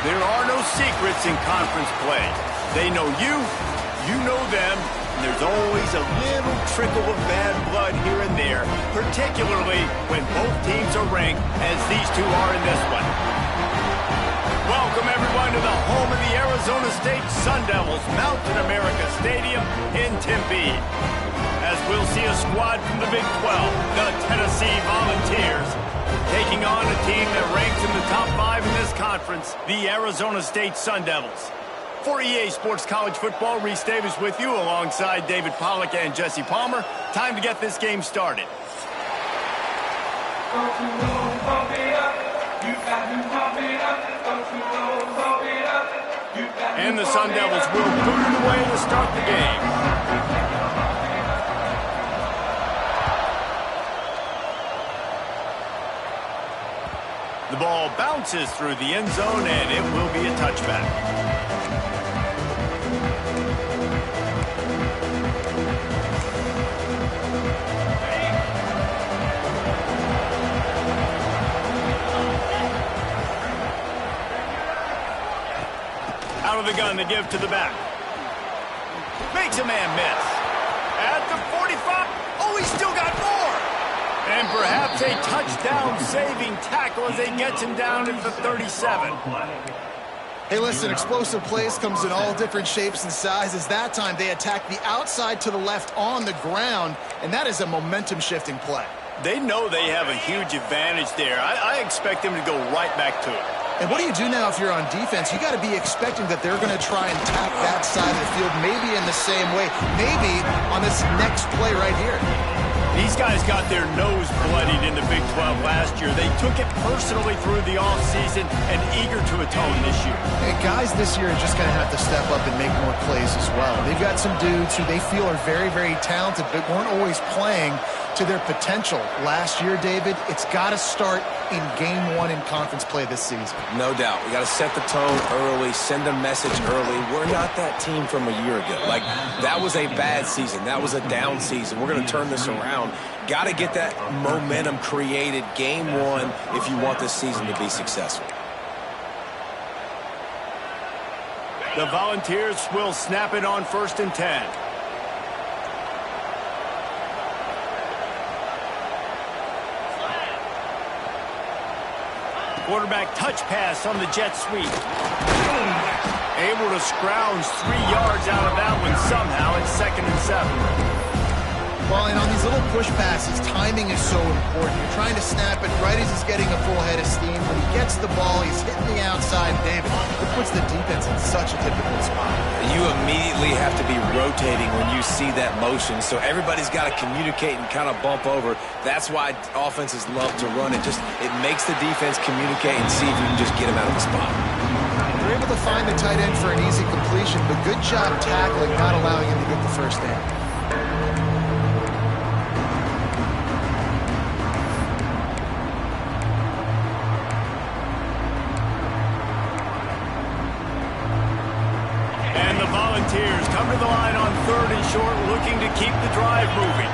There are no secrets in conference play. They know you, you know them, and there's always a little trickle of bad blood here and there, particularly when both teams are ranked, as these two are in this one. Welcome, everyone, to the home of the Arizona State Sun Devils, Mountain America Stadium in Tempe. As we'll see a squad from the Big 12, the Tennessee Volunteers, taking on a team that ranks in the top 5 in this conference, the Arizona State Sun Devils. For EA Sports College Football, Reese Davis with you alongside David Pollack and Jesse Palmer. Time to get this game started. And the Sun Devils will boot it away to start the game. The ball bounces through the end zone, and it will be a touchback. Out of the gun to give to the back. Makes a man miss. At the 45. Oh, he's still got more. And perhaps a touchdown-saving tackle as they get him down at the 37. Hey, listen, explosive plays comes in all different shapes and sizes. That time, they attack the outside to the left on the ground, and that is a momentum-shifting play. They know they have a huge advantage there. I expect them to go right back to it. And what do you do now if you're on defense? You got to be expecting that they're going to try and tap that side of the field, maybe in the same way, maybe on this next play right here. These guys got their nose bloodied in the Big 12 last year. They took it personally through the offseason and eager to atone this year. And guys this year are just going to have to step up and make more plays as well. They've got some dudes who they feel are very, very talented, but weren't always playing to their potential. Last year, David, it's got to start in Game 1 in conference play this season. No doubt. We got to set the tone early, send a message early. We're not that team from a year ago. Like, that was a bad season. That was a down season. We're going to turn this around. Got to get that momentum created Game 1 if you want this season to be successful. The Volunteers will snap it on 1st and 10. Quarterback touch pass on the jet sweep. Able to scrounge 3 yards out of that one somehow. It's 2nd and 7. Well, and on these little push passes, timing is so important. You're trying to snap it right as he's getting a full head of steam. When he gets the ball, he's hitting the outside. David, it puts the defense in such a difficult spot. You immediately have to be rotating when you see that motion, so everybody's got to communicate and kind of bump over. That's why offenses love to run it. It makes the defense communicate and see if you can just get him out of the spot. They're able to find the tight end for an easy completion, but good job tackling, not allowing him to get the first down. Volunteers come to the line on 3rd and short, looking to keep the drive moving.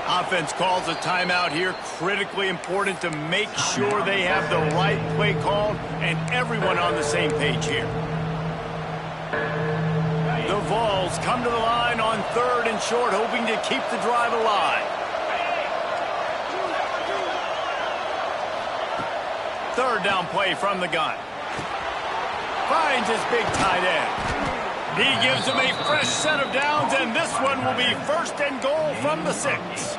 Offense calls a timeout here. Critically important to make sure they have the right play called and everyone on the same page here. The Vols come to the line on 3rd and short, hoping to keep the drive alive. 3rd down play from the gun. Finds his big tight end. He gives him a fresh set of downs, and this one will be 1st and goal from the 6.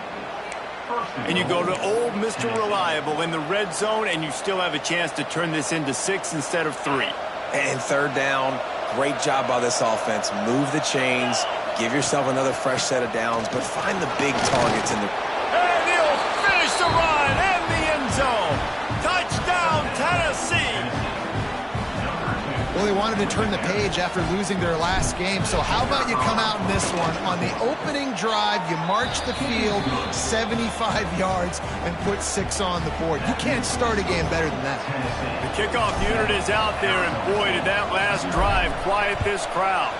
And you go to old Mr. Reliable in the red zone, and you still have a chance to turn this into 6 instead of 3. And 3rd down, great job by this offense. Move the chains, give yourself another fresh set of downs, but find the big targets in the... And he'll finish the run and the end zone. Touchdown, Tennessee! Well, they wanted to turn the page after losing their last game, so how about you come out in this one? On the opening drive, you march the field 75 yards and put 6 on the board. You can't start a game better than that. The kickoff unit is out there, and boy, did that last drive quiet this crowd.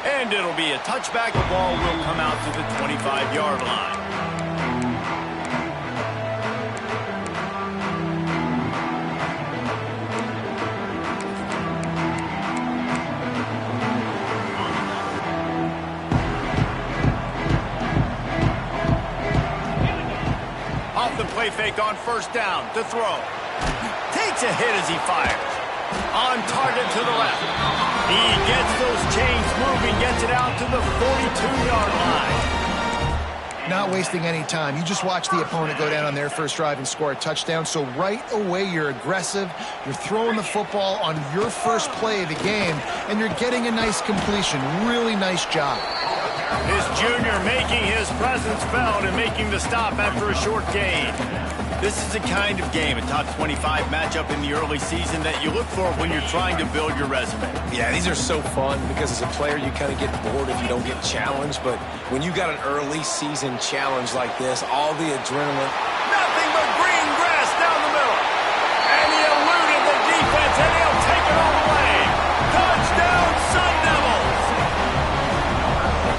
And And it'll be a touchback. The ball will come out to the 25-yard line. Off the play fake on first down. To throw. Takes a hit as he fires. On target to the left. He gets those chains moving, gets it out to the 42-yard line. Not wasting any time. You just watch the opponent go down on their first drive and score a touchdown. So right away, you're aggressive. You're throwing the football on your first play of the game, and you're getting a nice completion. Really nice job. This junior making his presence felt and making the stop after a short gain. This is the kind of game, a top 25 matchup in the early season, that you look for when you're trying to build your resume. Yeah, these are so fun because as a player, you kind of get bored if you don't get challenged. But when you got an early season challenge like this, all the adrenaline. Nothing but green grass down the middle. And he eluded the defense, and he'll take it all the way. Touchdown, Sun Devils!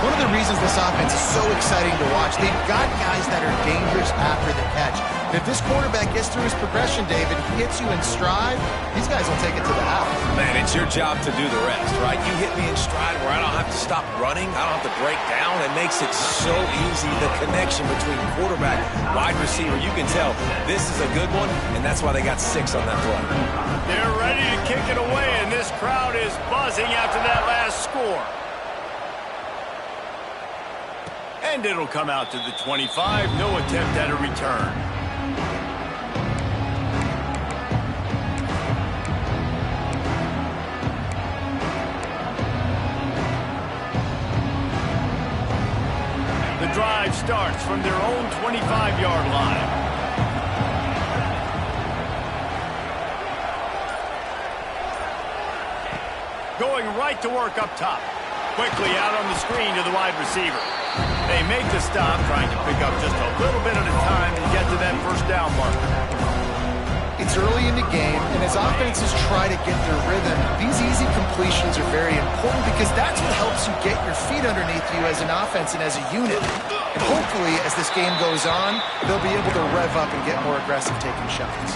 One of the reasons this offense is so exciting to watch, they've got guys that are dangerous after the catch. And if this quarterback gets through his progression, David, he hits you in stride, these guys will take it to the house. Man, it's your job to do the rest, right? You hit me in stride where I don't have to stop running. I don't have to break down. It makes it so easy, the connection between quarterback, wide receiver. You can tell this is a good one, and that's why they got 6 on that play. They're ready to kick it away, and this crowd is buzzing after that last score. And it'll come out to the 25. No attempt at a return. The drive starts from their own 25-yard line. Going right to work up top. Quickly out on the screen to the wide receiver. They make the stop, trying to pick up just a little bit at a time to get to that first down marker. It's early in the game, and as offenses try to get their rhythm, these easy completions are very important because that's what helps you get your feet underneath you as an offense and as a unit. And hopefully, as this game goes on, they'll be able to rev up and get more aggressive taking shots.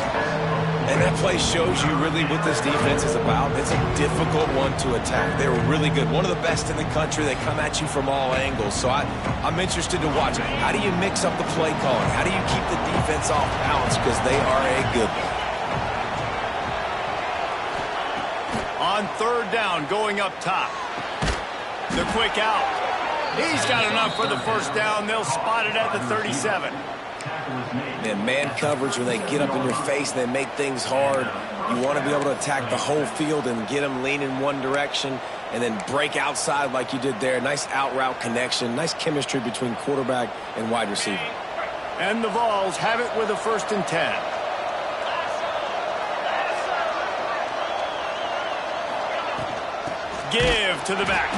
And that play shows you really what this defense is about. It's a difficult one to attack. They were really good. One of the best in the country. They come at you from all angles. So I'm interested to watch it. How do you mix up the play calling? How do you keep the defense off balance? Because they are a good one. On third down, going up top. The quick out. He's got enough for the first down. They'll spot it at the 37. And man coverage, when they get up in your face, they make things hard. You want to be able to attack the whole field and get them leaning one direction and then break outside like you did there. Nice out route connection. Nice chemistry between quarterback and wide receiver. And the Vols have it with a 1st and 10. Give to the back.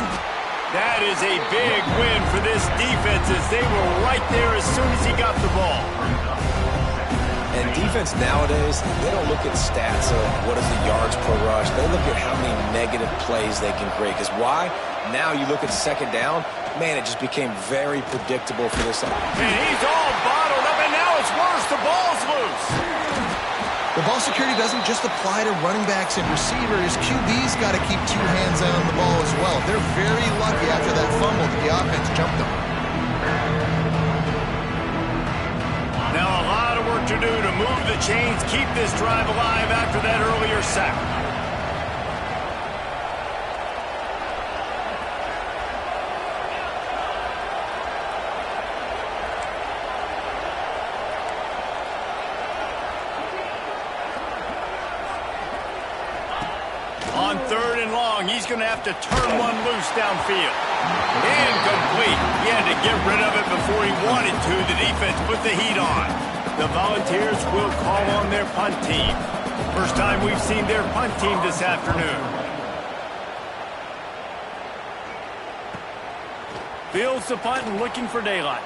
That is a big win for this defense as they were right there as soon as he got the ball. And defense nowadays, they don't look at stats of what is the yards per rush. They look at how many negative plays they can create. Because why? Now you look at second down, man, it just became very predictable for this. And he's all bottled up, and now it's worse. The ball's loose. The ball security doesn't just apply to running backs and receivers. QB's got to keep 2 hands on the ball as well. They're very lucky after that fumble that the offense jumped them. Now a lot of work to do to move the chains, keep this drive alive after that earlier sack. On third and long, he's going to have to turn one loose downfield. Incomplete. He had to get rid of it before he wanted to. The defense put the heat on. The Volunteers will call on their punt team. First time we've seen their punt team this afternoon. Fields the punt and looking for daylight.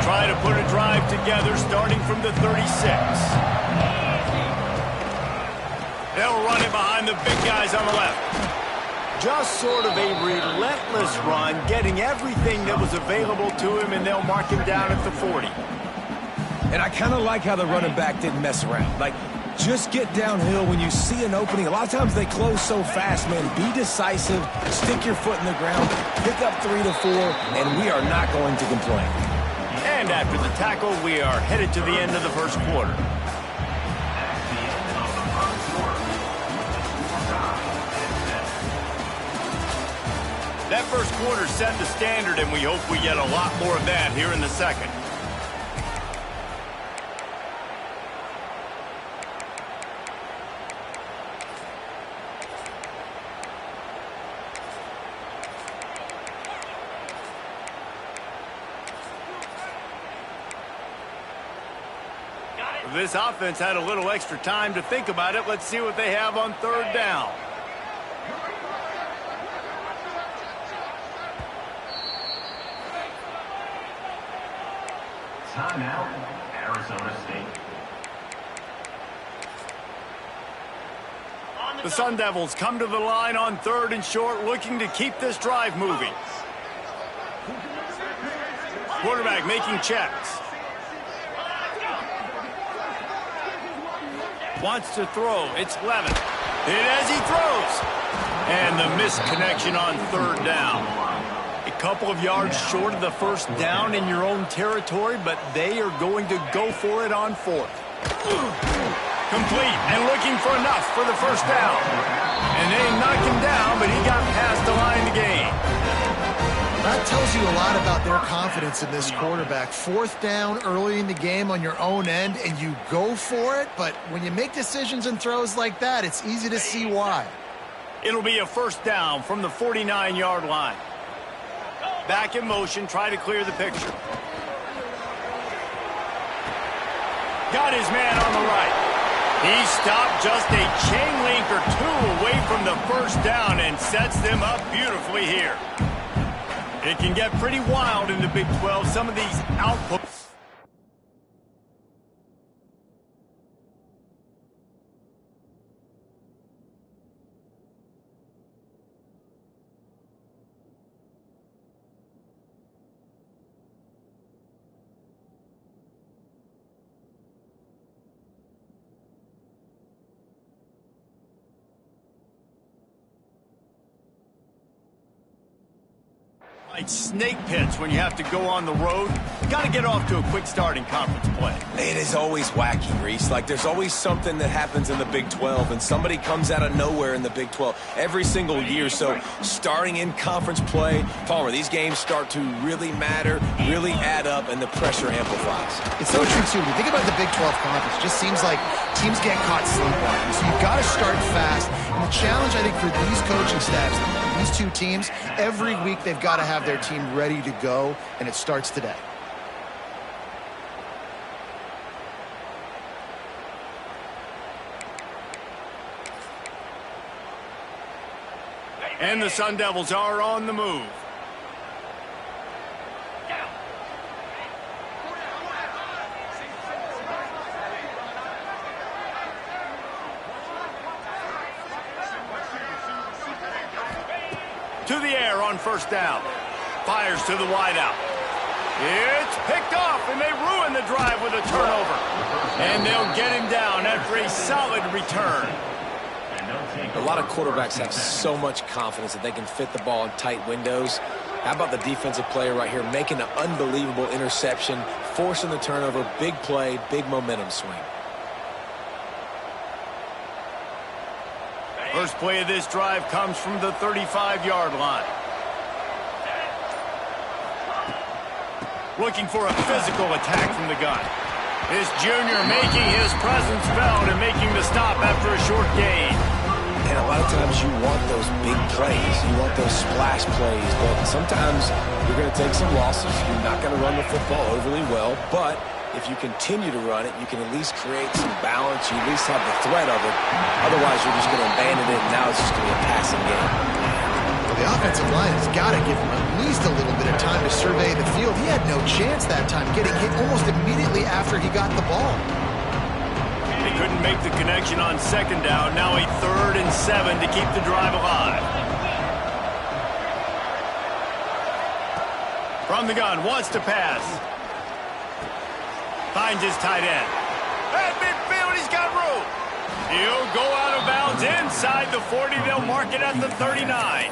try to put a drive together starting from the 36. They'll run it behind the big guys on the left. Just sort of a relentless run, getting everything that was available to him, and they'll mark him down at the 40. And I kind of like how the running back didn't mess around. Like, just get downhill when you see an opening. A lot of times they close so fast, man. Be decisive, stick your foot in the ground, pick up 3 to 4, and we are not going to complain. And after the tackle, we are headed to the end of the first quarter. That first quarter set the standard, and we hope we get a lot more of that here in the second. This offense had a little extra time to think about it. Let's see what they have on third down. Timeout, Arizona State. The Sun Devils come to the line on third and short, looking to keep this drive moving. Quarterback making checks. Wants to throw. It's Levin. Hit as he throws. And the missed connection on third down. A couple of yards short of the first down in your own territory, but they are going to go for it on fourth. Complete and looking for enough for the first down. And they knocked him down, but he got past the line to gain. That tells you a lot about their confidence in this quarterback. Fourth down early in the game on your own end, and you go for it. But when you make decisions and throws like that, it's easy to see why. It'll be a first down from the 49-yard line. Back in motion, try to clear the picture. Got his man on the right. He stopped just a chain link or two away from the first down and sets them up beautifully here. It can get pretty wild in the Big 12. Some of these outputs. Like snake pits when you have to go on the road. Got to get off to a quick start in conference play. It is always wacky, Reese. Like, there's always something that happens in the Big 12, and somebody comes out of nowhere in the Big 12 every single year. So starting in conference play, Palmer, these games start to really matter, really add up, and the pressure amplifies. It's so true, too. When you think about the Big 12 conference, it just seems like teams get caught sleepwalking. So you've got to start fast. And the challenge, I think, for these coaching staffs, these two teams, every week they've got to have their team ready to go, and it starts today. And the Sun Devils are on the move. To the air on first down. Fires to the wideout. It's picked off, and they ruin the drive with a turnover. And they'll get him down after a solid return. A lot of quarterbacks have so much confidence that they can fit the ball in tight windows. How about the defensive player right here making an unbelievable interception, forcing the turnover, big play, big momentum swing. First play of this drive comes from the 35-yard line. Looking for a physical attack from the gun. This junior making his presence felt and making the stop after a short gain. And a lot of times you want those big plays. You want those splash plays. But sometimes you're going to take some losses. You're not going to run the football overly well. But if you continue to run it, you can at least create some balance. You at least have the threat of it. Otherwise, you're just going to abandon it, and now it's just going to be a passing game. The offensive line has got to give him at least a little bit of time to survey the field. He had no chance that time, getting hit almost immediately after he got the ball. They couldn't make the connection on second down. Now a 3rd and 7 to keep the drive alive. From the gun, wants to pass. Finds his tight end. At midfield, he's got room. He'll go out of bounds inside the 40. They'll mark it at the 39.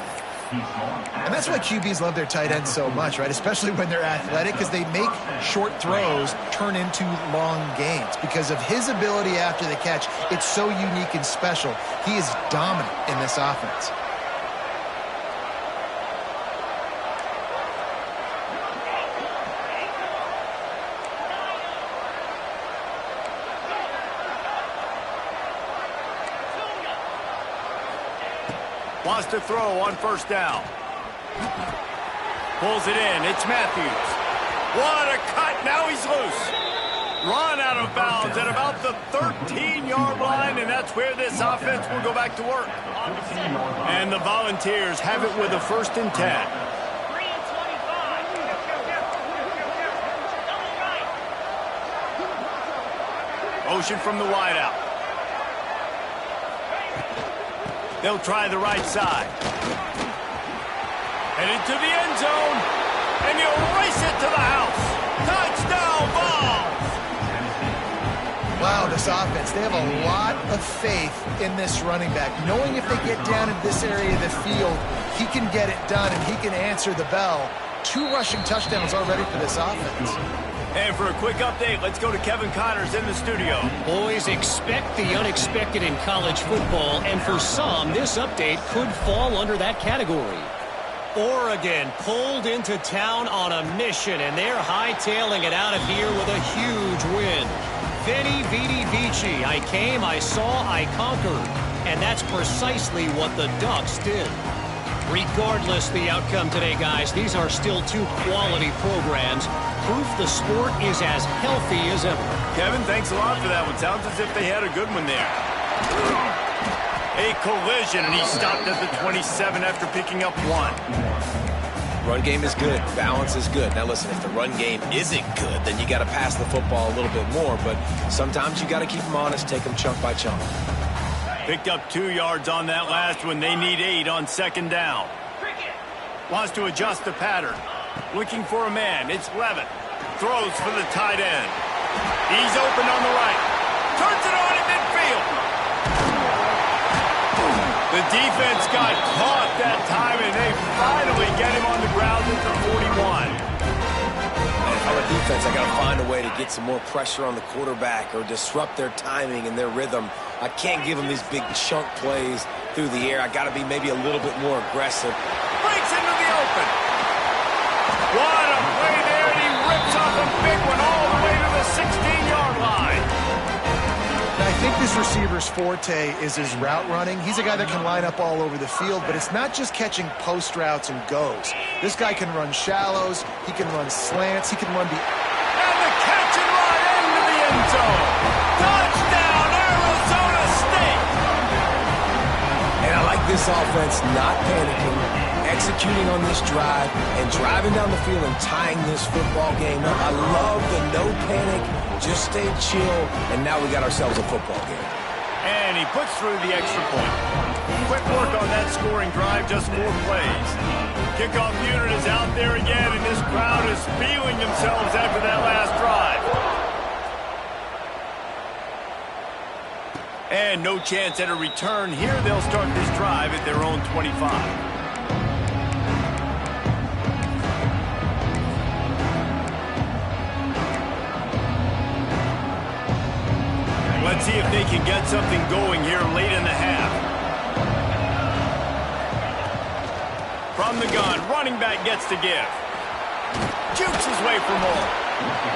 And that's why QBs love their tight ends so much, right? Especially when they're athletic, because they make short throws turn into long gains. Because of his ability after the catch, it's so unique and special. He is dominant in this offense. Wants to throw on first down. Pulls it in. It's Matthews. What a cut. Now he's loose. Run out of bounds at about the 13-yard line, and that's where this offense will go back to work. And the Volunteers have it with a 1st and 10. Motion from the wideout. They'll try the right side. Headed to the end zone. And he'll race it to the house. Touchdown, Vols! Wow, this offense, they have a lot of faith in this running back. Knowing if they get down in this area of the field, he can get it done and he can answer the bell. 2 rushing touchdowns already for this offense. And for a quick update, let's go to Kevin Connors in the studio. Boys, expect the unexpected in college football, and for some, this update could fall under that category. Oregon pulled into town on a mission, and they're hightailing it out of here with a huge win. Veni, vidi, vici. I came, I saw, I conquered. And that's precisely what the Ducks did. Regardless the outcome today, guys, these are still 2 quality programs. Proof the sport is as healthy as ever. Kevin, thanks a lot for that one. Sounds as if they had a good one there. A collision, and he stopped at the 27 after picking up 1. Run game is good. Balance is good. Now, listen, if the run game isn't good, then you got to pass the football a little bit more. But sometimes you got to keep them honest, take them chunk by chunk. Picked up 2 yards on that last one. They need 8 on second down. Wants to adjust the pattern. Looking for a man. It's Levitt. Throws for the tight end. He's open on the right. Turns it on in midfield. The defense got caught that time, and they finally get him on the ground at the 41. And if I'm a defense, I got to find a way to get some more pressure on the quarterback or disrupt their timing and their rhythm. I can't give them these big chunk plays through the air. I got to be maybe a little bit more aggressive. Breaks into the open. What a play there, and he rips off a big one all the way to the 16-yard line. I think this receiver's forte is his route running. He's a guy that can line up all over the field, but it's not just catching post routes and goes. This guy can run shallows, he can run slants, he can run the... And the catch and run into the end zone. Touchdown, Arizona State. And I like this offense not panicking, executing on this drive, and driving down the field and tying this football game up. I love the no panic, just stay chill, and now we got ourselves a football game. And he puts through the extra point. Quick work on that scoring drive, just 4 plays. Kickoff unit is out there again, and this crowd is feeling themselves after that last drive. And no chance at a return here. They'll start this drive at their own 25. Let's see if they can get something going here late in the half. From the gun, running back gets to give. Jukes his way for more.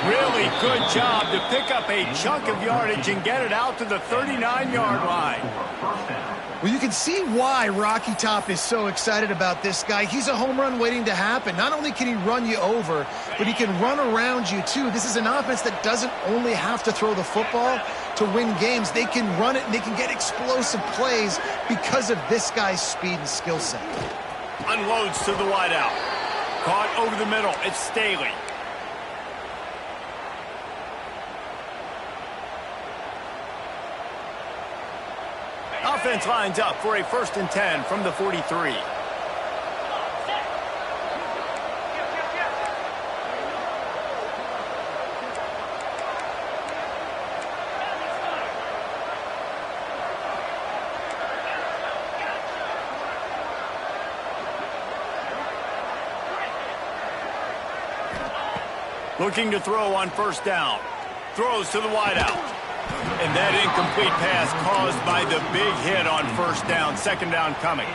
Really good job to pick up a chunk of yardage and get it out to the 39-yard line. Well, you can see why Rocky Top is so excited about this guy. He's a home run waiting to happen. Not only can he run you over, but he can run around you too. This is an offense that doesn't only have to throw the football to win games. They can run it and they can get explosive plays because of this guy's speed and skill set. On unloads to the wideout. Caught over the middle. It's Staley. Offense lines up for a 1st and 10 from the 43. Looking to throw on 1st down. Throws to the wideout. And that incomplete pass caused by the big hit on 1st down. 2nd down coming.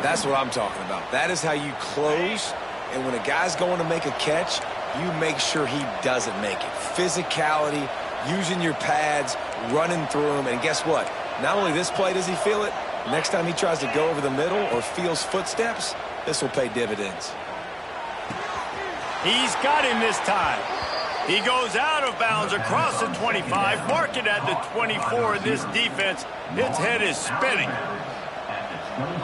That's what I'm talking about. That is how you close. And when a guy's going to make a catch, you make sure he doesn't make it. Physicality, using your pads, running through them. And guess what? Not only this play does he feel it, next time he tries to go over the middle or feels footsteps, this will pay dividends. He's got him this time. He goes out of bounds across the 25, mark it at the 24. This defense, its head is spinning.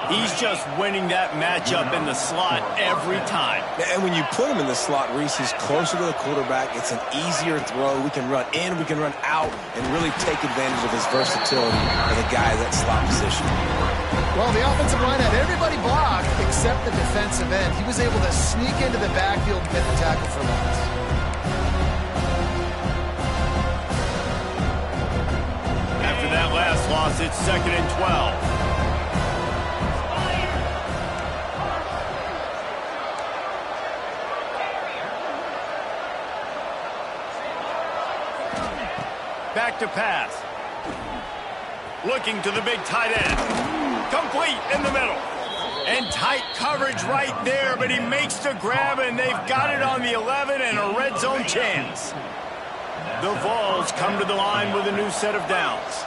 He's just winning that matchup in the slot every time. And when you put him in the slot, Reese, he's closer to the quarterback. It's an easier throw. We can run in, we can run out, and really take advantage of his versatility as a guy at that slot position. Well, the offensive line had everybody blocked except the defensive end. He was able to sneak into the backfield and get the tackle for loss. After that last loss, it's 2nd and 12. Back to pass. Looking to the big tight end. Complete in the middle. And tight coverage right there, but he makes the grab, and they've got it on the 11 and a red zone chance. The Vols come to the line with a new set of downs.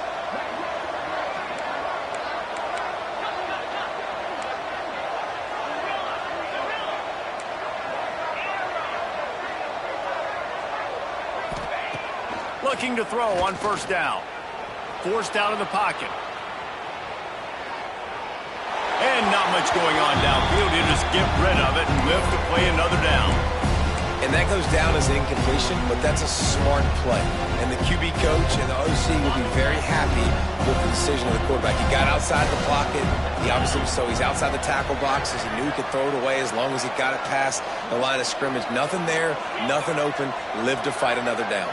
Looking to throw on 1st down. Forced out of the pocket. And not much going on downfield. He'll just get rid of it and live to play another down. And that goes down as incompletion, but that's a smart play. And the QB coach and the OC will be very happy with the decision of the quarterback. He got outside the pocket. He's outside the tackle boxes. He knew he could throw it away as long as he got it past the line of scrimmage. Nothing there, nothing open. Live to fight another down.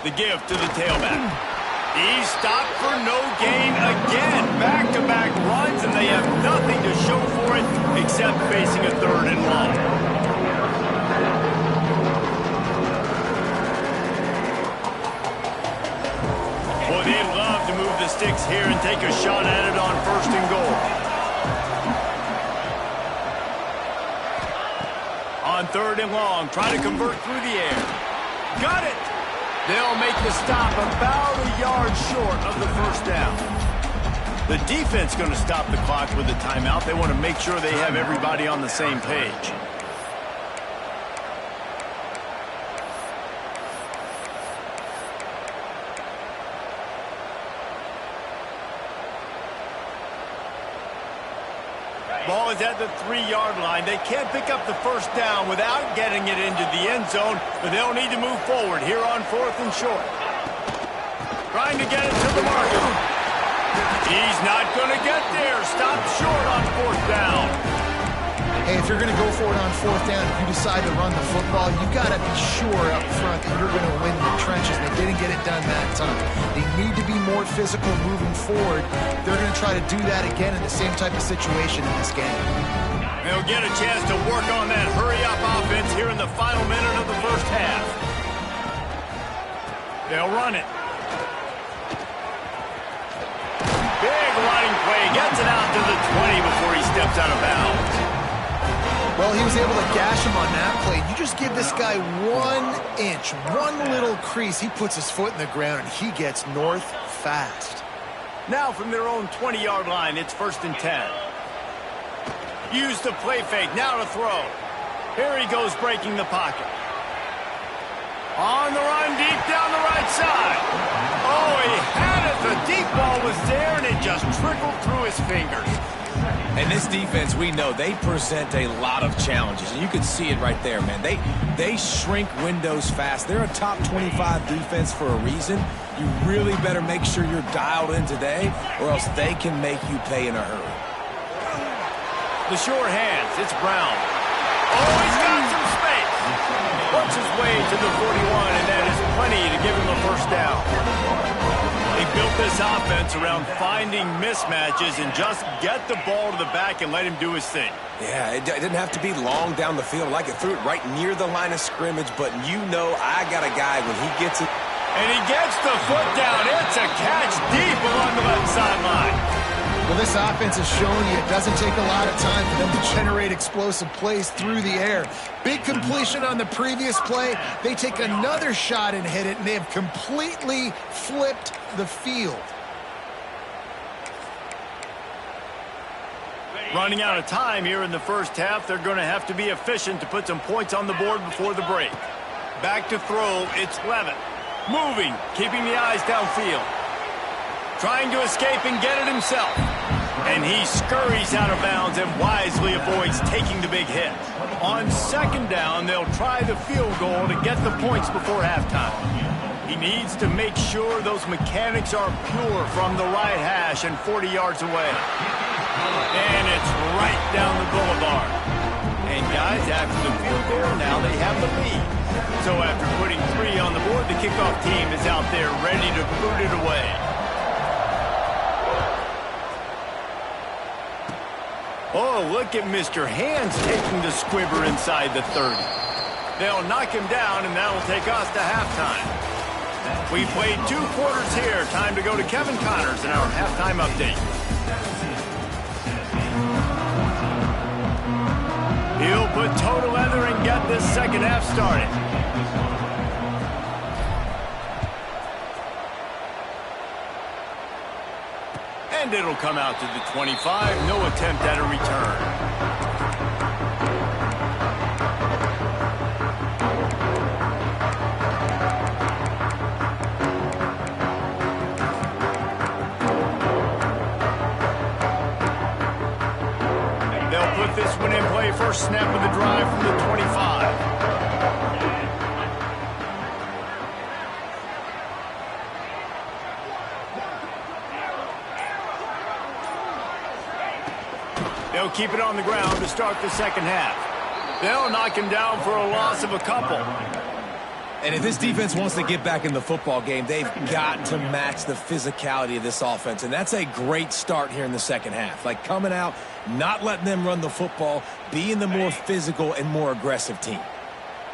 The give to the tailback. He's stopped for no gain again. Back-to-back runs, and they have nothing to show for it except facing a 3rd and long. Boy, they'd love to move the sticks here and take a shot at it on 1st and goal. On 3rd and long, try to convert through the air. Got it! They'll make the stop about a yard short of the 1st down. The defense going to stop the clock with a timeout. They want to make sure they have everybody on the same page. Ball is at the 3-yard line. They can't pick up the 1st down without getting it into the end zone, but they'll need to move forward here on 4th and short. Trying to get it to the marker. He's not going to get there. Stopped short on 4th down. Hey, if you're going to go for it on 4th down, if you decide to run the football, you got to be sure up front that you're going to win the trenches. They didn't get it done that time. They need to be more physical moving forward. They're going to try to do that again in the same type of situation in this game. They'll get a chance to work on that hurry-up offense here in the final minute of the 1st half. They'll run it. Big running play. Gets it out to the 20 before he steps out of bounds. Well, he was able to gash him on that play. You just give this guy 1 inch, one little crease. He puts his foot in the ground, and he gets north fast. Now from their own 20-yard line, it's 1st and 10. Use the play fake. Now to throw. Here he goes breaking the pocket. On the run, deep down the right side. Oh, he had it. The deep ball was there, and it just trickled through his fingers. And this defense, we know, they present a lot of challenges. And you can see it right there, man. They shrink windows fast. They're a top 25 defense for a reason. You really better make sure you're dialed in today, or else they can make you pay in a hurry. The sure hands, it's Brown. Oh, he's got some space. Works his way to the 41, and that is plenty to give him a first down. They built this offense around finding mismatches and just get the ball to the back and let him do his thing. Yeah, it didn't have to be long down the field. Like it threw it right near the line of scrimmage, but you know I got a guy when he gets it. And he gets the foot down. It's a catch deep along the left sideline. Well, this offense has shown you it doesn't take a lot of time for them to generate explosive plays through the air. Big completion on the previous play. They take another shot and hit it, and they have completely flipped the field. Running out of time here in the first half. They're going to have to be efficient to put some points on the board before the break. Back to throw. It's Levitt. Moving, keeping the eyes downfield. Trying to escape and get it himself. And he scurries out of bounds and wisely avoids taking the big hit. On second down, they'll try the field goal to get the points before halftime. He needs to make sure those mechanics are pure from the right hash and 40 yards away. And it's right down the boulevard. And guys, after the field goal, now they have the lead. So after putting 3 on the board, the kickoff team is out there ready to boot it away. Oh, look at Mr. Hands taking the squibber inside the 30. They'll knock him down, and that'll take us to halftime. We played 2 quarters here. Time to go to Kevin Connors in our halftime update. He'll put total leather and get this second half started. And it'll come out to the 25. No attempt at a return. They'll put this one in play. First snap of the drive from the 25. They'll keep it on the ground to start the second half. They'll knock him down for a loss of a couple. And if this defense wants to get back in the football game, they've got to match the physicality of this offense. And that's a great start here in the second half. Like coming out, not letting them run the football, being the more physical and more aggressive team.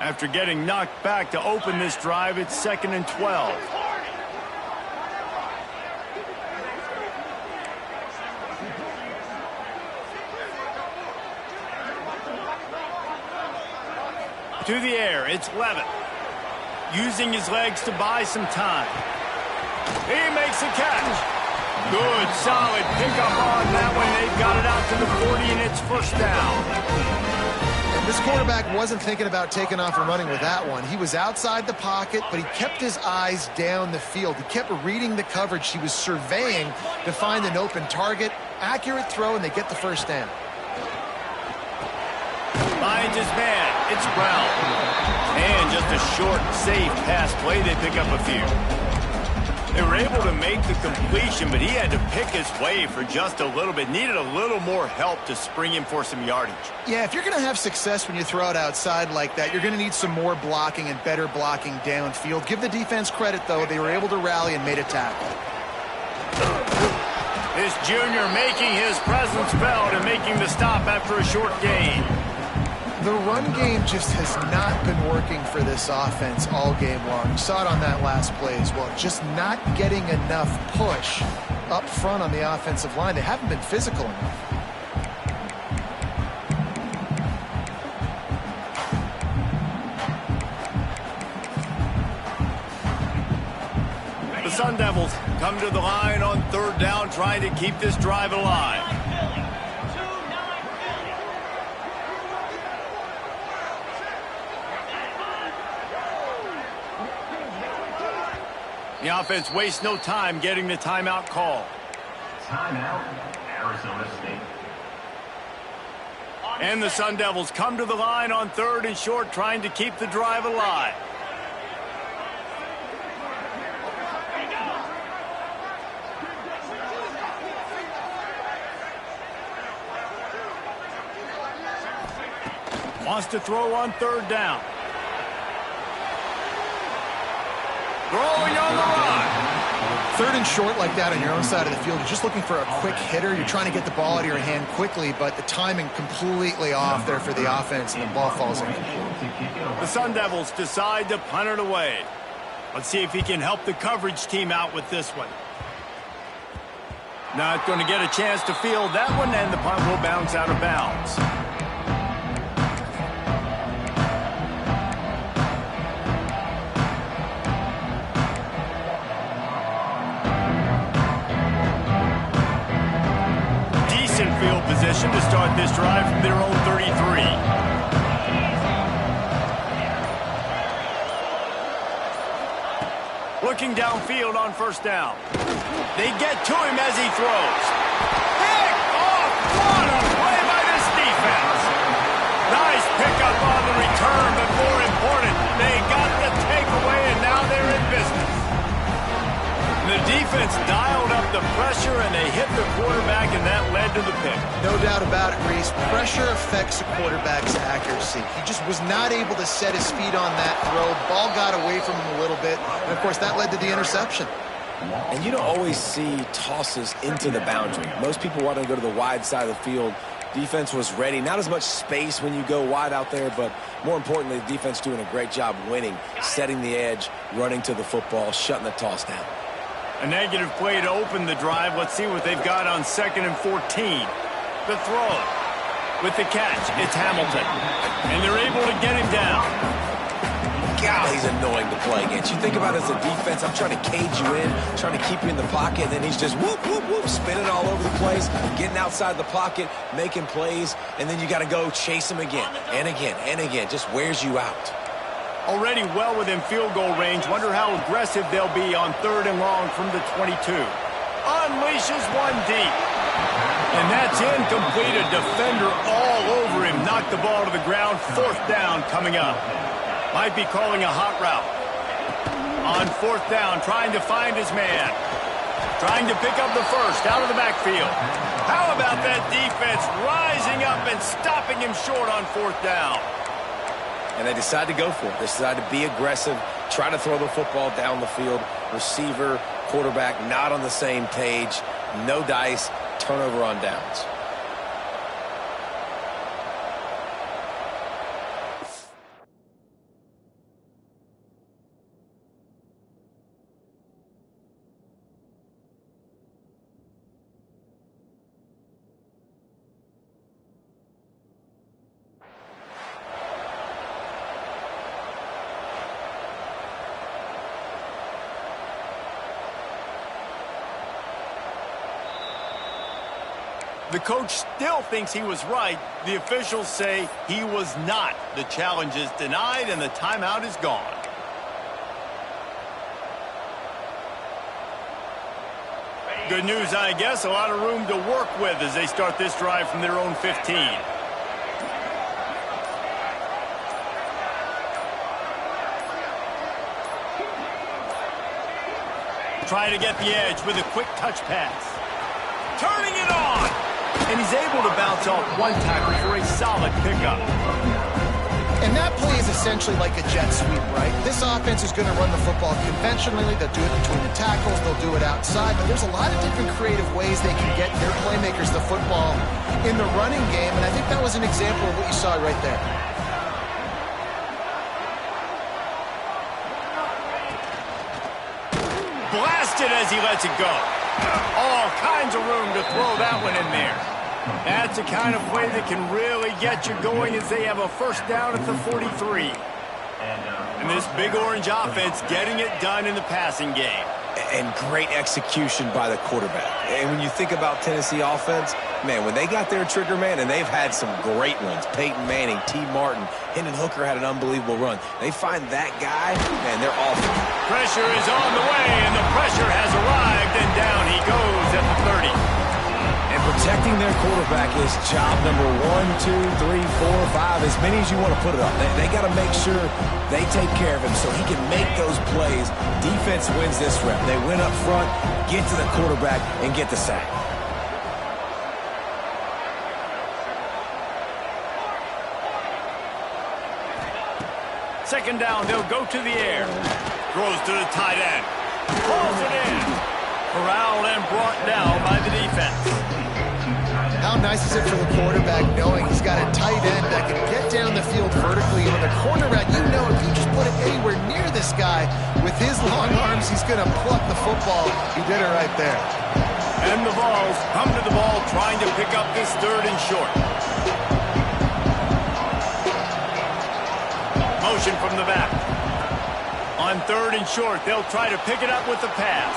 After getting knocked back to open this drive, it's 2nd and 12. To the air, it's Levitt. Using his legs to buy some time. He makes a catch. Good, solid pickup on that one. They've got it out to the 40, and it's first down. This quarterback wasn't thinking about taking off and running with that one. He was outside the pocket, but he kept his eyes down the field. He kept reading the coverage. He was surveying to find an open target. Accurate throw, and they get the first down. Finds his man. It's Brown. And just a short, safe pass play. They pick up a few. They were able to make the completion, but he had to pick his way for just a little bit. Needed a little more help to spring him for some yardage. Yeah, if you're going to have success when you throw it outside like that, you're going to need some more blocking and better blocking downfield. Give the defense credit, though. They were able to rally and made a tackle. This junior making his presence felt and making the stop after a short gain. The run game just has not been working for this offense all game long. You saw it on that last play as well. Just not getting enough push up front on the offensive line. They haven't been physical enough. The Sun Devils come to the line on 3rd down, trying to keep this drive alive. The offense wastes no time getting the timeout call. Timeout, Arizona State. And the Sun Devils come to the line on 3rd and short, trying to keep the drive alive. Wants to throw on 3rd down. Throwing on the run. 3rd and short like that on your own side of the field, you're just looking for a quick hitter. You're trying to get the ball out of your hand quickly, but the timing completely off there for the offense, and the ball falls in. The Sun Devils decide to punt it away. Let's see if he can help the coverage team out with this one. Not going to get a chance to field that one, and the punt will bounce out of bounds. Field position to start this drive from their own 33. Looking downfield on 1st down. They get to him as he throws. Pick off! What a play by this defense! Nice pickup on the return, but more important, they got the takeaway, and now they're in business. The defense dialed up the pressure, and they hit the quarterback, and that led to the pick. No doubt about it, Reese. Pressure affects a quarterback's accuracy. He just was not able to set his feet on that throw. Ball got away from him a little bit, and, of course, that led to the interception. And you don't always see tosses into the boundary. Most people want to go to the wide side of the field. Defense was ready. Not as much space when you go wide out there, but more importantly, the defense doing a great job winning, setting the edge, running to the football, shutting the toss down. A negative play to open the drive. Let's see what they've got on 2nd and 14. The throw. With the catch, it's Hamilton. And they're able to get him down. God, he's annoying to play against. You think about it as a defense, I'm trying to cage you in, trying to keep you in the pocket, and then he's just whoop, whoop, whoop, spinning all over the place, getting outside the pocket, making plays, and then you got to go chase him again and again and again. Just wears you out. Already well within field goal range. Wonder how aggressive they'll be on 3rd and long from the 22. Unleashes one deep. And that's incomplete. A defender all over him. Knocked the ball to the ground. 4th down coming up. Might be calling a hot route. On 4th down, trying to find his man. Trying to pick up the first out of the backfield. How about that defense rising up and stopping him short on 4th down? And they decide to go for it. They decide to be aggressive, try to throw the football down the field. Receiver, quarterback, not on the same page. No dice, turnover on downs. The coach still thinks he was right. The officials say he was not. The challenge is denied, and the timeout is gone. Good news, I guess. A lot of room to work with as they start this drive from their own 15. Trying to get the edge with a quick touch pass. Turning it on! And he's able to bounce off one tackle for a solid pickup. And that play is essentially like a jet sweep, right? This offense is going to run the football conventionally. They'll do it between the tackles. They'll do it outside. But there's a lot of different creative ways they can get their playmakers the football in the running game. And I think that was an example of what you saw right there. Blasted as he lets it go. All kinds of room to throw that one in there. That's the kind of play that can really get you going as they have a first down at the 43. And this big orange offense getting it done in the passing game. And great execution by the quarterback. And when you think about Tennessee offense, man, when they got their trigger man, and they've had some great ones, Peyton Manning, T. Martin, Hendon Hooker had an unbelievable run. They find that guy, man, they're awful. Pressure is on the way, and the pressure has arrived, and down he goes at the 30. And Protecting their quarterback is job number 1, 2, 3, 4, 5, as many as you want to put it up. They got to make sure they take care of him so he can make those plays. Defense wins this rep. They win up front, get to the quarterback, and get the sack. Second down, they'll go to the air. Throws to the tight end. Pulls it in. Corralled and brought down by the defense. How nice is it for the quarterback knowing he's got a tight end that can get down the field vertically? When the cornerback, you know if you just put it anywhere near this guy with his long arms, he's going to pluck the football. He did it right there. And the Vols come to the ball trying to pick up this 3rd and short. Motion from the back. On 3rd and short, they'll try to pick it up with the pass.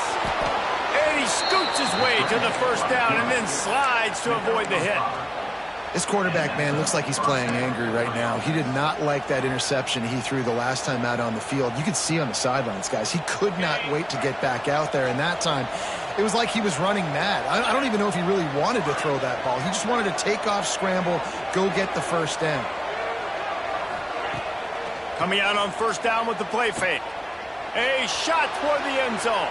And he scoots his way to the 1st down and then slides to avoid the hit. This quarterback, man, looks like he's playing angry right now. He did not like that interception he threw the last time out on the field. You could see on the sidelines, guys, he could not wait to get back out there. And that time, it was like he was running mad. I don't even know if he really wanted to throw that ball. He just wanted to take off, scramble, go get the 1st down. Coming out on 1st down with the play fake. A shot toward the end zone.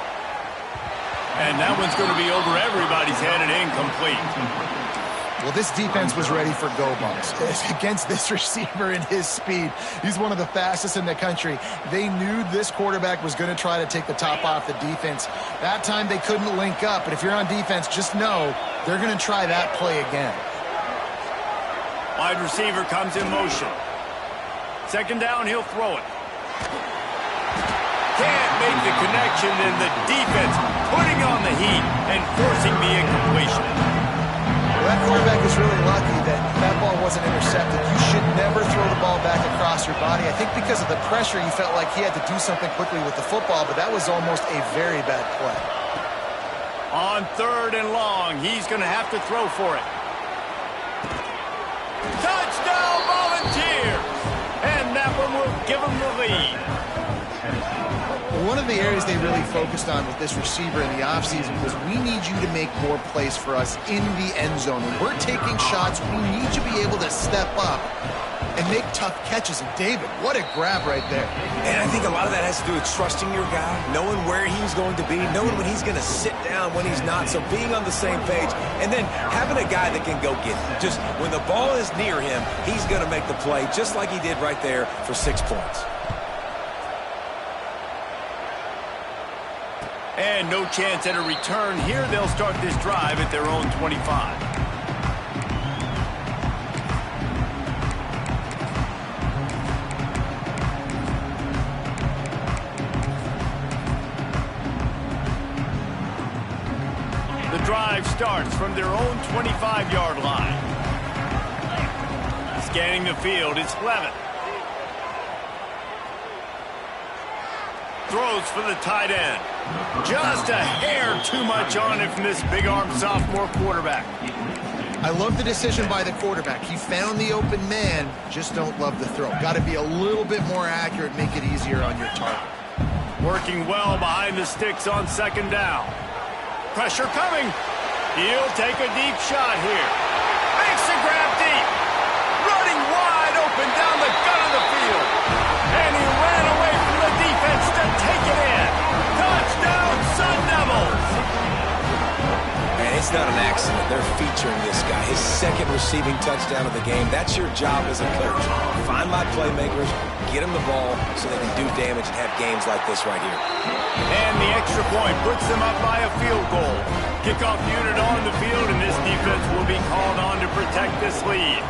And that one's going to be over everybody's head and incomplete. Well, this defense was ready for go balls against this receiver and his speed. He's one of the fastest in the country. They knew this quarterback was going to try to take the top off the defense. That time they couldn't link up, but if you're on defense, just know they're going to try that play again. Wide receiver comes in motion. 2nd down, he'll throw it. Can't make the connection, and the defense putting on the heat and forcing the incompletion. Well, that quarterback is really lucky that ball wasn't intercepted. You should never throw the ball back across your body. I think because of the pressure, he felt like he had to do something quickly with the football, but that was almost a very bad play. On 3rd and long, he's going to have to throw for it. Touchdown, Volunteers! And that one will give them the lead. One of the areas they really focused on with this receiver in the offseason was we need you to make more plays for us in the end zone. When we're taking shots, we need you to be able to step up and make tough catches. And David, what a grab right there. And I think a lot of that has to do with trusting your guy, knowing where he's going to be, knowing when he's going to sit down, when he's not, so being on the same page, and then having a guy that can go get it. Just when the ball is near him, he's going to make the play just like he did right there for 6 points. And no chance at a return here. They'll start this drive at their own 25. The drive starts from their own 25-yard line. Scanning the field, it's Levin. Throws for the tight end. Just a hair too much on it from this big-arm sophomore quarterback. I love the decision by the quarterback. He found the open man, just don't love the throw. Got to be a little bit more accurate, make it easier on your target. Working well behind the sticks on 2nd down. Pressure coming. He'll take a deep shot here. Makes the grab deep. Running wide open down the gut of the field. And he ran away from the defense to take it in. Touchdown, Sun Devils. And it's not an accident. They're featuring this guy. His 2nd receiving touchdown of the game. That's your job as a coach. Find my playmakers, get them the ball so they can do damage and have games like this right here. And the extra point puts them up by a field goal. Kickoff unit on the field, and this defense will be called on to protect this lead.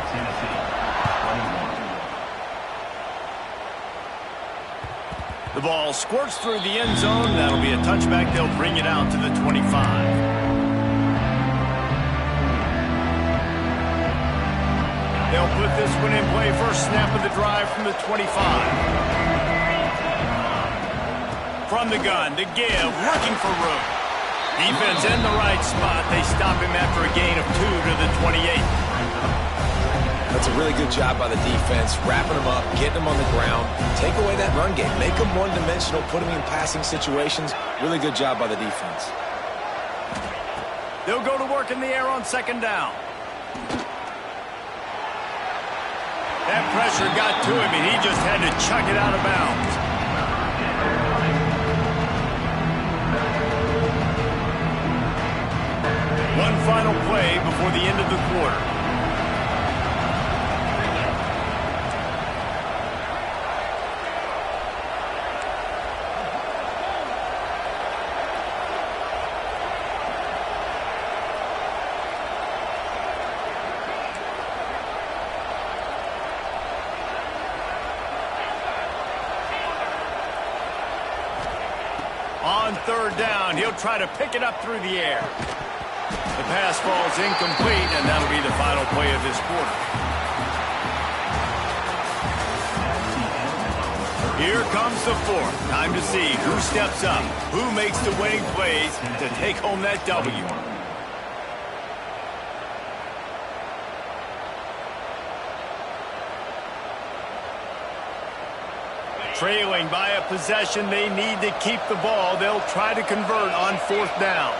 The ball squirts through the end zone. That'll be a touchback. They'll bring it out to the 25. They'll put this one in play. First snap of the drive from the 25. From the gun, to give, looking for room. Defense in the right spot. They stop him after a gain of 2 to the 28. That's a really good job by the defense, wrapping them up, getting them on the ground, take away that run game, make them one-dimensional, put them in passing situations. Really good job by the defense. They'll go to work in the air on second down. That pressure got to him, and he just had to chuck it out of bounds. One final play before the end of the quarter. On third down, he'll try to pick it up through the air. The pass falls incomplete, and that'll be the final play of this quarter. Here comes the fourth. Time to see who steps up, who makes the winning plays to take home that W. Trailing by a possession, they need to keep the ball. They'll try to convert on fourth down.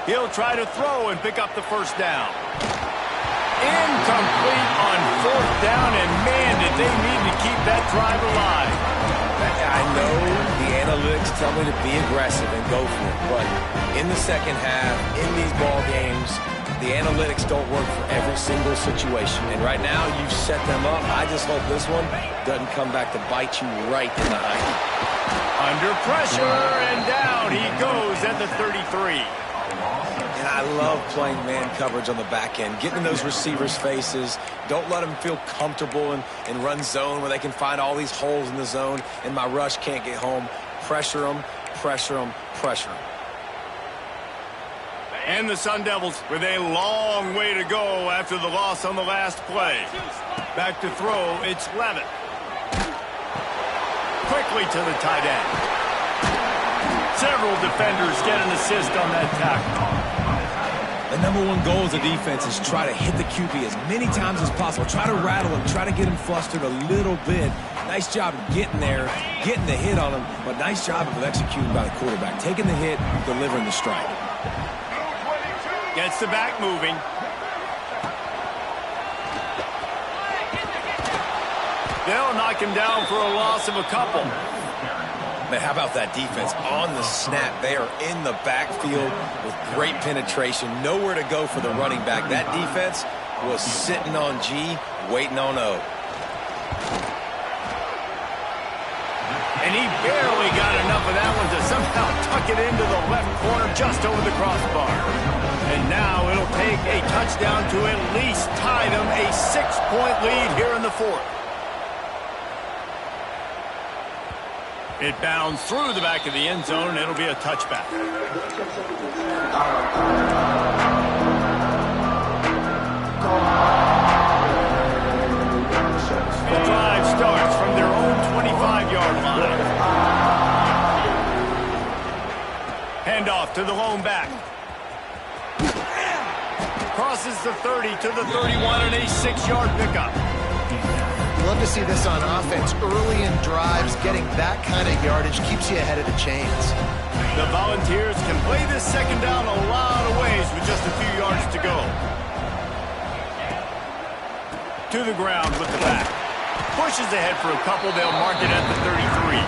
He'll try to throw and pick up the first down. Incomplete on fourth down, and man, did they need to keep that drive alive. I know the analytics tell me to be aggressive and go for it, but in the second half, in these ball games, the analytics don't work for every single situation. And right now, you've set them up. I just hope this one doesn't come back to bite you right in the eye. Under pressure, and down he goes at the 33. And I love playing man coverage on the back end, getting in those receivers' faces. Don't let them feel comfortable in run zone where they can find all these holes in the zone and my rush can't get home. Pressure them, pressure them, pressure them. And the Sun Devils with a long way to go after the loss on the last play. Back to throw, it's Levitt. Quickly to the tight end. Several defenders get an assist on that tackle. The number one goal as a defense is try to hit the QB as many times as possible. Try to rattle him, try to get him flustered a little bit. Nice job of getting there, getting the hit on him, but nice job of executing by the quarterback. Taking the hit, delivering the strike. Gets the back moving. They'll knock him down for a loss of a couple. Man, how about that defense on the snap? They are in the backfield with great penetration. Nowhere to go for the running back. That defense was sitting on G, waiting on O. And he barely got enough of that one to somehow tuck it into the left corner just over the crossbar. And now it'll take a touchdown to at least tie them a 6-point lead here in the fourth. It bounds through the back of the end zone, and it'll be a touchback. The drive starts from their own 25-yard line. Handoff to the lone back. Crosses the 30 to the 31 and a 6-yard pickup. Love to see this on offense. Early in drives, getting that kind of yardage keeps you ahead of the chains. The Volunteers can play this second down a lot of ways with just a few yards to go. To the ground with the back. Pushes ahead for a couple. They'll mark it at the 33.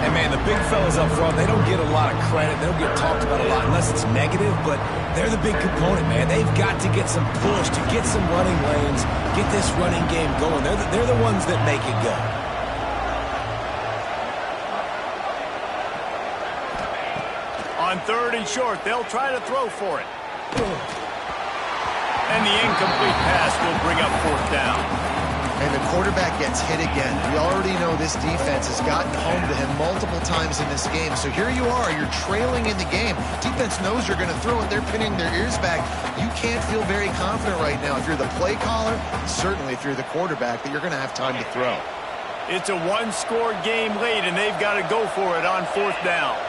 And, man, the big fellas up front, they don't get a lot of credit. They don't get talked about a lot unless it's negative, but they're the big component, man. They've got to get some push, to get some running lanes, get this running game going. They're the ones that make it go. On third and short, they'll try to throw for it. And the incomplete pass will bring up fourth down. And the quarterback gets hit again. We already know this defense has gotten home to him multiple times in this game. So here you are, you're trailing in the game. Defense knows you're going to throw it. They're pinning their ears back. You can't feel very confident right now if you're the play caller, certainly if you're the quarterback, that you're going to have time to throw. It's a one-score game late, and they've got to go for it on fourth down.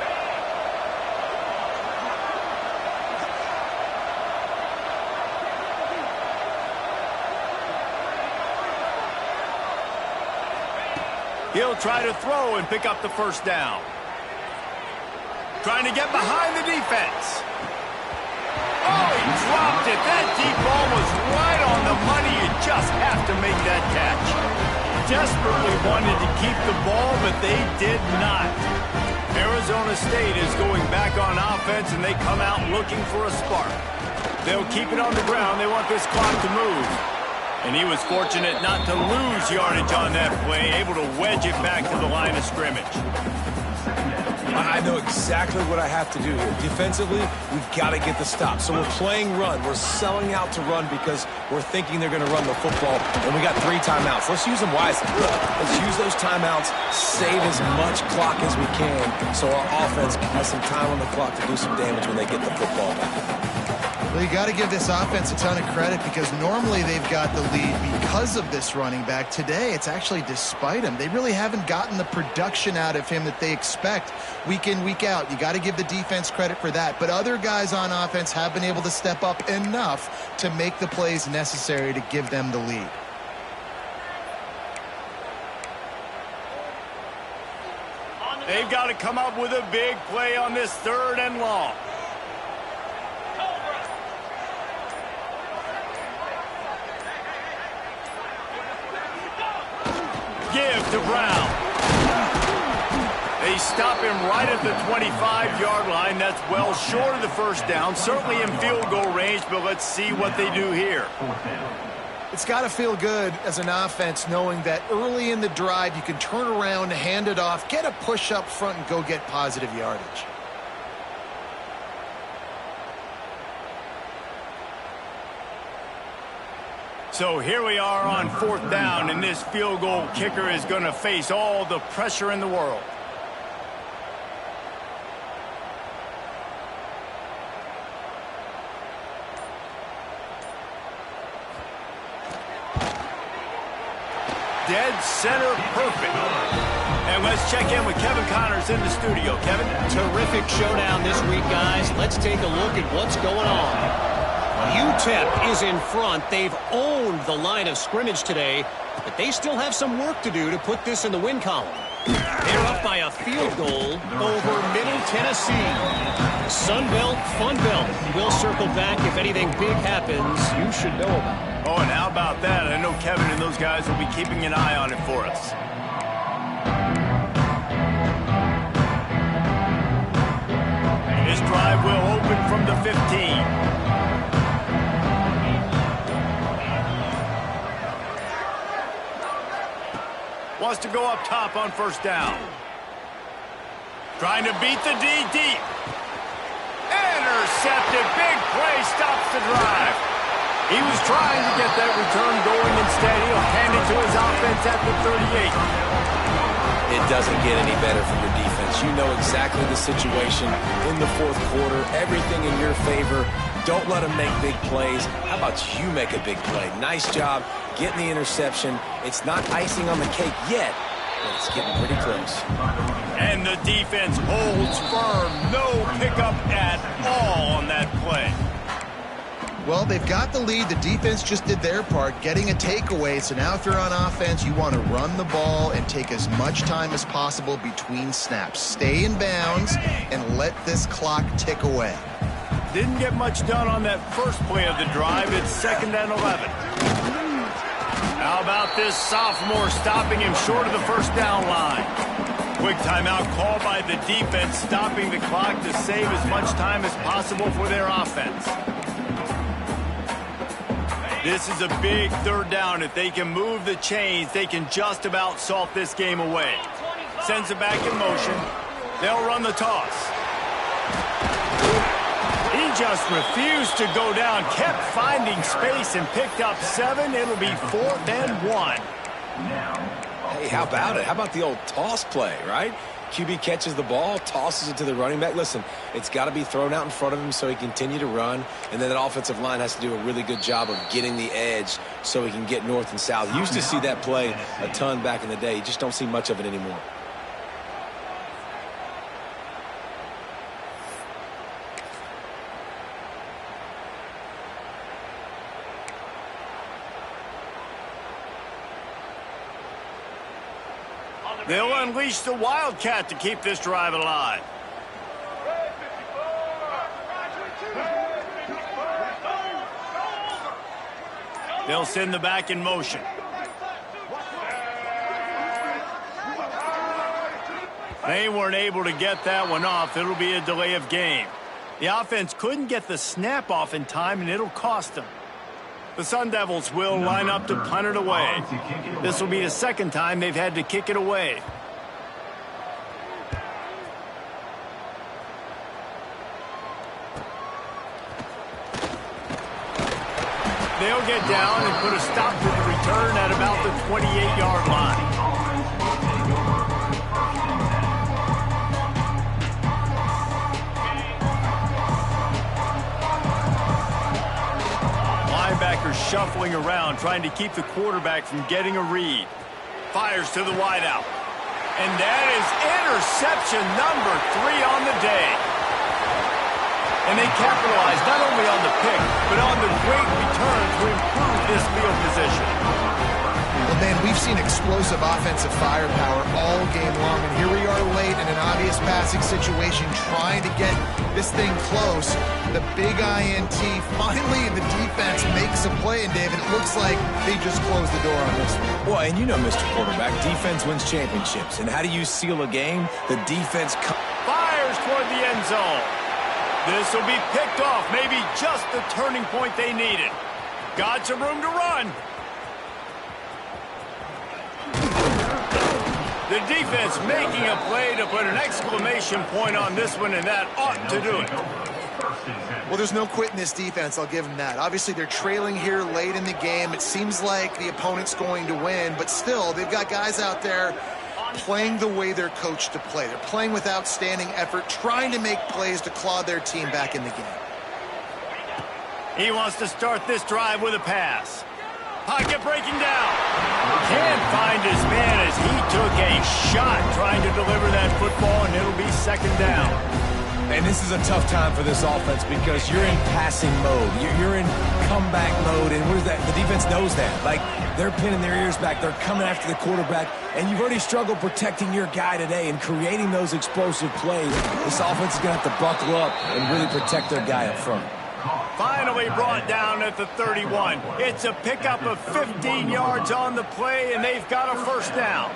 He'll try to throw and pick up the first down. Trying to get behind the defense. Oh, he dropped it. That deep ball was right on the money. You just have to make that catch. Desperately wanted to keep the ball, but they did not. Arizona State is going back on offense, and they come out looking for a spark. They'll keep it on the ground. They want this clock to move. And he was fortunate not to lose yardage on that play, able to wedge it back to the line of scrimmage. I know exactly what I have to do here. Defensively, we've got to get the stop. So we're playing run. We're selling out to run because we're thinking they're going to run the football. And we got 3 timeouts. Let's use them wisely. Let's use those timeouts, save as much clock as we can so our offense has some time on the clock to do some damage when they get the football back. Well, you got to give this offense a ton of credit because normally they've got the lead because of this running back. Today, it's actually despite him. They really haven't gotten the production out of him that they expect week in, week out. You got to give the defense credit for that. But other guys on offense have been able to step up enough to make the plays necessary to give them the lead. They've got to come up with a big play on this 3rd and long. Give to Brown. They stop him right at the 25-yard line. That's well short of the first down. Certainly in field goal range, but let's see what they do here. It's got to feel good as an offense knowing that early in the drive you can turn around, hand it off, get a push up front, and go get positive yardage. So here we are on 4th down, and this field goal kicker is going to face all the pressure in the world. Dead center perfect. And let's check in with Kevin Connors in the studio. Kevin? Terrific showdown this week, guys. Let's take a look at what's going on. UTEP is in front. They've owned the line of scrimmage today, but they still have some work to do to put this in the win column. They're up by a field goal over Middle Tennessee. Sunbelt, Funbelt. We'll circle back if anything big happens you should know about. Oh, and how about that? I know Kevin and those guys will be keeping an eye on it for us. This drive will open from the 15. Wants to go up top on 1st down. Trying to beat the D deep. Intercepted. Big play stops the drive. He was trying to get that return going. Instead, he'll hand it to his offense at the 38. It doesn't get any better for your defense. You know exactly the situation in the 4th quarter. Everything in your favor. Don't let them make big plays. How about you make a big play? Nice job getting the interception. It's not icing on the cake yet, but it's getting pretty close. And the defense holds firm. No pickup at all on that play. Well, they've got the lead. The defense just did their part, getting a takeaway. So now if you're on offense, you want to run the ball and take as much time as possible between snaps. Stay in bounds and let this clock tick away. Didn't get much done on that first play of the drive. It's 2nd and 11. How about this sophomore stopping him short of the 1st down line? Quick timeout call by the defense, stopping the clock to save as much time as possible for their offense. This is a big 3rd down. If they can move the chains, they can just about salt this game away. Sends it back in motion. They'll run the toss. He just refused to go down, kept finding space and picked up 7. It'll be 4th and 1. Hey, how about it? How about the old toss play, right? QB catches the ball, tosses it to the running back. Listen, it's got to be thrown out in front of him so he can continue to run. And then that offensive line has to do a really good job of getting the edge so he can get north and south. Used to see that play a ton back in the day. You just don't see much of it anymore. They'll unleash the Wildcat to keep this drive alive. They'll send the back in motion. They weren't able to get that one off. It'll be a delay of game. The offense couldn't get the snap off in time, and it'll cost them. The Sun Devils will line up to punt it away. This will be the second time they've had to kick it away. They'll get down and put a stop to the return at about the 28-yard line. Linebackers shuffling around, trying to keep the quarterback from getting a read. Fires to the wideout. And that is interception number 3 on the day. And they capitalize not only on the pick, but on the great return to improve this field position. Well, man, we've seen explosive offensive firepower all game long, and here we are late in an obvious passing situation trying to get this thing close. The big INT, finally the defense makes a play, and David, it looks like they just closed the door on this one. Well, and you know, Mr. Quarterback, defense wins championships. And how do you seal a game? The defense fires toward the end zone. This will be picked off, maybe just the turning point they needed. Got some room to run. The defense making a play to put an exclamation point on this one, and that ought to do it. Well, there's no quit in this defense, I'll give them that. Obviously, they're trailing here late in the game. It seems like the opponent's going to win, but still, they've got guys out there playing the way they're coached to play. They're playing with outstanding effort, trying to make plays to claw their team back in the game. He wants to start this drive with a pass. Pocket breaking down. Can't find his man as he took a shot trying to deliver that football, and it'll be second down. And this is a tough time for this offense because you're in passing mode. You're in comeback mode, and what is that? The defense knows that. Like, they're pinning their ears back. They're coming after the quarterback, and you've already struggled protecting your guy today and creating those explosive plays. This offense is going to have to buckle up and really protect their guy up front. Finally brought down at the 31. It's a pickup of 15 yards on the play, and they've got a first down.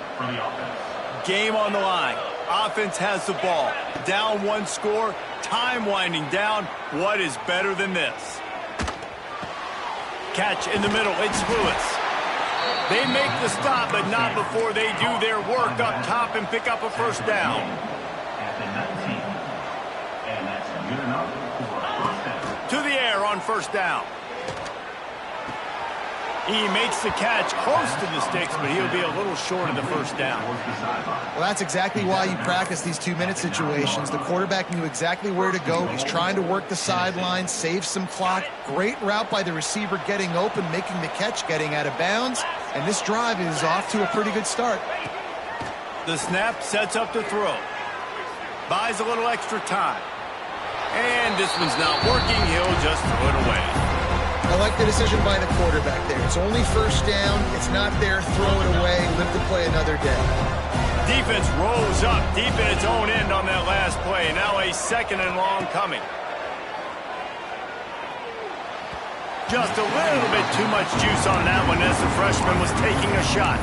Game on the line. Offense has the ball. Down one score. Time winding down. What is better than this? Catch in the middle. It's Lewis. They make the stop, but not before they do their work up top and pick up a first down. At the 19. And that's good enough for a first down. To the air on first down. He makes the catch close to the sticks, but he'll be a little short of the first down. Well, that's exactly why you practice these 2-minute situations. The quarterback knew exactly where to go. He's trying to work the sideline, save some clock. Great route by the receiver getting open, making the catch, getting out of bounds. And this drive is off to a pretty good start. The snap sets up the throw. Buys a little extra time. And this one's not working. He'll just throw it away. I like the decision by the quarterback there. It's only first down. It's not there. Throw it away. Live to play another day. Defense rolls up deep in its own end on that last play. Now a second and long coming. Just a little bit too much juice on that one as the freshman was taking a shot.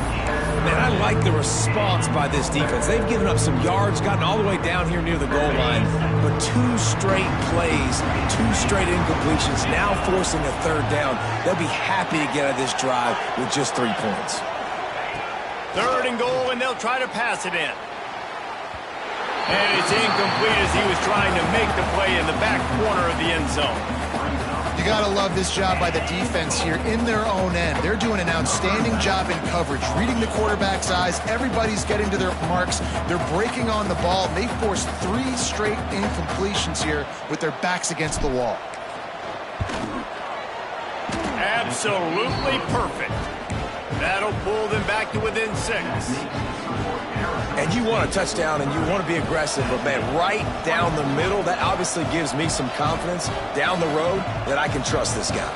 Man, I like the response by this defense. They've given up some yards, gotten all the way down here near the goal line, but 2 straight plays, 2 straight incompletions, now forcing a third down. They'll be happy to get out of this drive with just 3 points. Third and goal, and they'll try to pass it in. And it's incomplete as he was trying to make the play in the back corner of the end zone. You got to love this job by the defense here in their own end. They're doing an outstanding job in coverage, reading the quarterback's eyes. Everybody's getting to their marks. They're breaking on the ball. They forced 3 straight incompletions here with their backs against the wall. Absolutely perfect. That'll pull them back to within 6. And you want a touchdown and you want to be aggressive, but man, right down the middle, that obviously gives me some confidence down the road that I can trust this guy.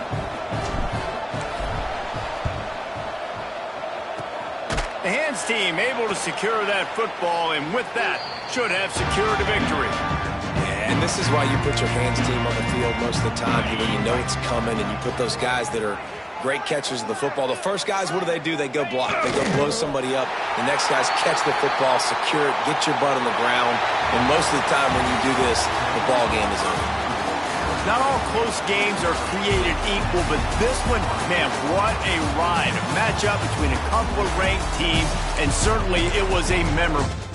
The hands team able to secure that football, and with that, should have secured a victory. And this is why you put your hands team on the field most of the time, when you know it's coming, and you put those guys that are great catchers of the football. The first guys, what do? They go block. They go blow somebody up. The next guys catch the football, secure it, get your butt on the ground. And most of the time when you do this, the ball game is over. Not all close games are created equal, but this one, man, what a ride. A matchup between a couple of ranked teams, and certainly it was a memorable